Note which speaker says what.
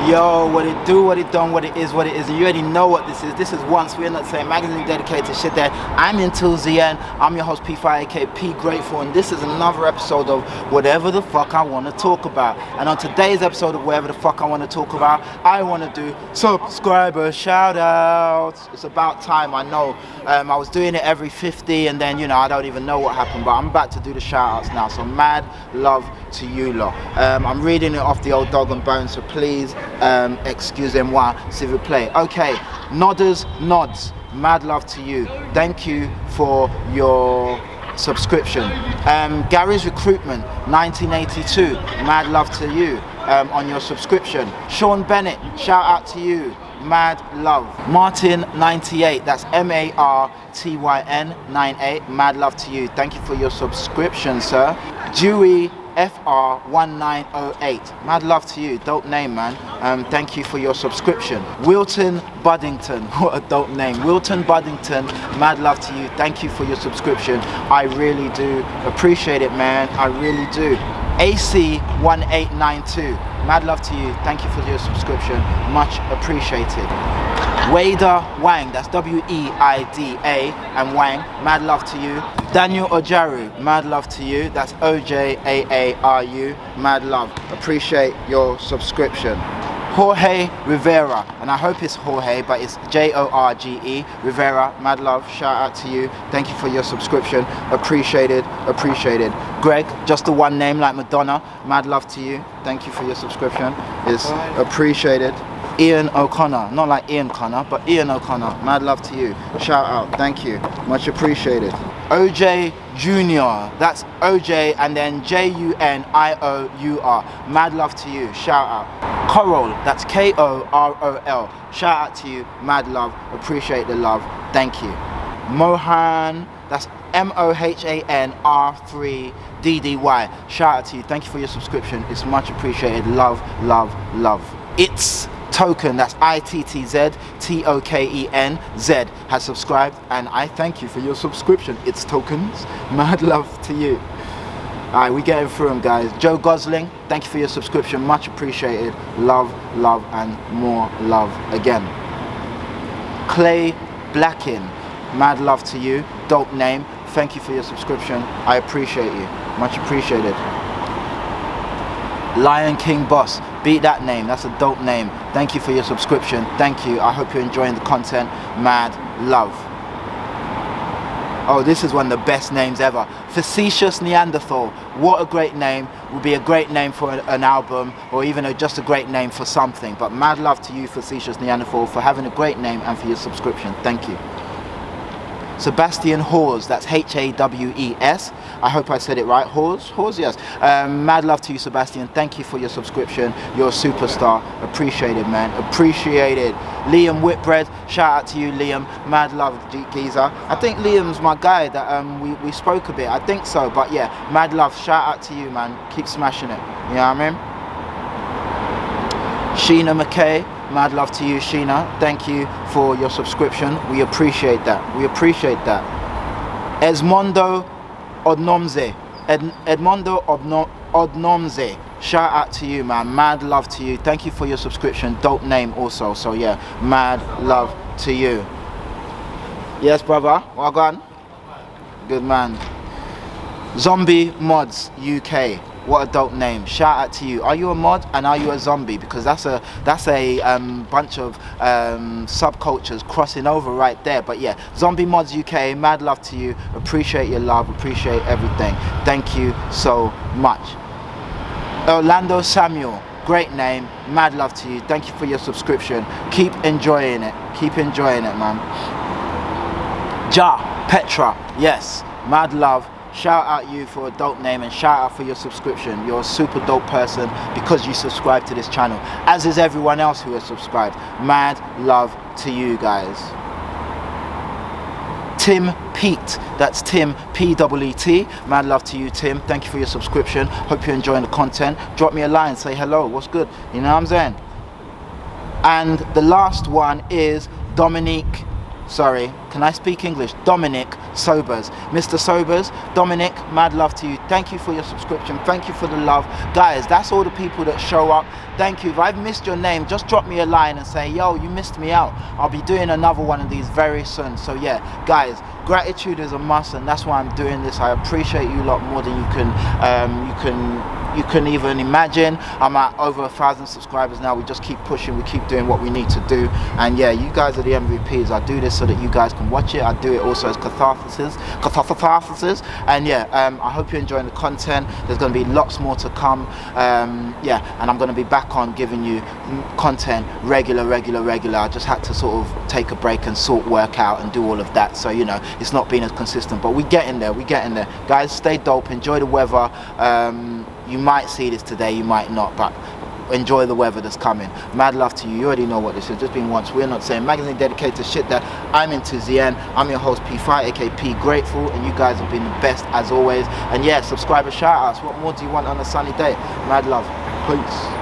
Speaker 1: Yo, what it do, what it done, what it is, what it is. You already know what this is. This is Once We're Not Saying, magazine dedicated to shit that I'm until the end. I'm your host P5 aka P Grateful, and this is another episode of whatever the fuck I want to talk about. And on today's episode of whatever the fuck I want to talk about, I want to do subscriber shout outs. It's about time, I know. I was doing it every 50 and then, you know, I don't even know what happened, but I'm about to do the shout outs now. So mad love to you lot. I'm reading it off the old dog and bone, so please excusez-moi s'il vous plaît. Okay, nodders, nods, mad love to you. Thank you for your subscription. Gary's Recruitment 1982, mad love to you on your subscription. Sean Bennett, shout out to you, mad love. Martin 98, that's MARTYN 98, mad love to you. Thank you for your subscription, sir. Dewey FR1908, mad love to you, dope name, man. Thank you for your subscription. Wilton Buddington, what a dope name. Wilton Buddington, mad love to you, thank you for your subscription. I really do appreciate it, man, I really do. AC1892, mad love to you, thank you for your subscription, much appreciated. Waida Wang, that's W-E-I-D-A and Wang, mad love to you. Daniel Ojaru, mad love to you, that's O-J-A-A-R-U, mad love, appreciate your subscription. Jorge Rivera, and I hope it's Jorge, but it's J-O-R-G-E, Rivera, mad love, shout out to you, thank you for your subscription, appreciated, appreciated. Greg, just the one name like Madonna, mad love to you, thank you for your subscription, it's appreciated. Ian O'Connor, not like Ian Connor, but Ian O'Connor, mad love to you, shout out, thank you, much appreciated. OJ Junior, that's OJ and then J-U-N-I-O-U-R, mad love to you, shout out. Coral, that's K-O-R-O-L, shout out to you, mad love, appreciate the love, thank you. Mohan, that's M-O-H-A-N-R-3-D-D-Y, shout out to you, thank you for your subscription, it's much appreciated, love, love, love. It's Token, that's I-T-T-Z-T-O-K-E-N-Z, has subscribed, and I thank you for your subscription. It's Tokens, mad love to you. Alright, we getting through them, guys. Joe Gosling, thank you for your subscription, much appreciated. Love, love, and more love again. Clay Blackin, mad love to you, dope name, thank you for your subscription, I appreciate you, much appreciated. Lion King Boss, beat that name, that's a dope name, thank you for your subscription, thank you, I hope you're enjoying the content, mad love. Oh, this is one of the best names ever. Facetious Neanderthal, what a great name, would be a great name for an album, or even just a great name for something, but mad love to you, Facetious Neanderthal, for having a great name and for your subscription, thank you. Sebastian Hawes, that's H-A-W-E-S, I hope I said it right, Hawes, yes. Mad love to you, Sebastian, thank you for your subscription, you're a superstar, appreciated, man, appreciated. Liam Whitbread, shout out to you, Liam, mad love, geezer. I think Liam's my guy that we spoke a bit, I think so, but yeah, mad love, shout out to you, man, keep smashing it, you know what I mean? Sheena McKay, mad love to you, Sheena, thank you for your subscription, we appreciate that, we appreciate that. Esmondo Odnomze, Edmondo Odnomze, shout out to you, man, mad love to you, thank you for your subscription, dope name also, so yeah, mad love to you. Yes, brother, well gone, good man. Zombie Mods UK, what a dope name, shout out to you. Are you a mod and are you a zombie? Because that's a bunch of subcultures crossing over right there. But yeah, Zombie Mods UK, mad love to you, appreciate your love, appreciate everything, thank you so much. Orlando Samuel, great name, mad love to you, thank you for your subscription, keep enjoying it, man. Ja Petra, yes, mad love, shout out you for a dope name and shout out for your subscription. You're a super dope person because you subscribe to this channel, as is everyone else who has subscribed. Mad love to you guys. Tim Pete, that's Tim P-E-E-T, mad love to you, Tim, thank you for your subscription, hope you're enjoying the content. Drop me a line, say hello, what's good, you know what I'm saying? And the last one is Dominique, sorry, can I speak English? Dominic Sobers. Mr. Sobers, Dominic, mad love to you. Thank you for your subscription. Thank you for the love. Guys, that's all the people that show up. Thank you. If I've missed your name, just drop me a line and say, yo, you missed me out. I'll be doing another one of these very soon. So yeah, guys, gratitude is a must, and that's why I'm doing this. I appreciate you a lot more than you can even imagine. I'm at over 1,000 subscribers now. We just keep pushing, we keep doing what we need to do, and yeah, you guys are the MVPs. I do this so that you guys can watch it. I do it also as catharsis, and yeah, I hope you're enjoying the content. There's going to be lots more to come, yeah, and I'm going to be back on giving you content regular. I just had to sort of take a break and sort work out and do all of that, so you know, it's not been as consistent, but we getting there. Guys, stay dope, enjoy the weather. You might see this today, you might not, but enjoy the weather that's coming. Mad love to you. You already know what this is. Just been once. We're not saying magazine dedicated to shit that I'm into. Zien. I'm your host P5, aka P Grateful, and you guys have been the best as always. And yeah, subscriber shout outs. What more do you want on a sunny day? Mad love. Peace.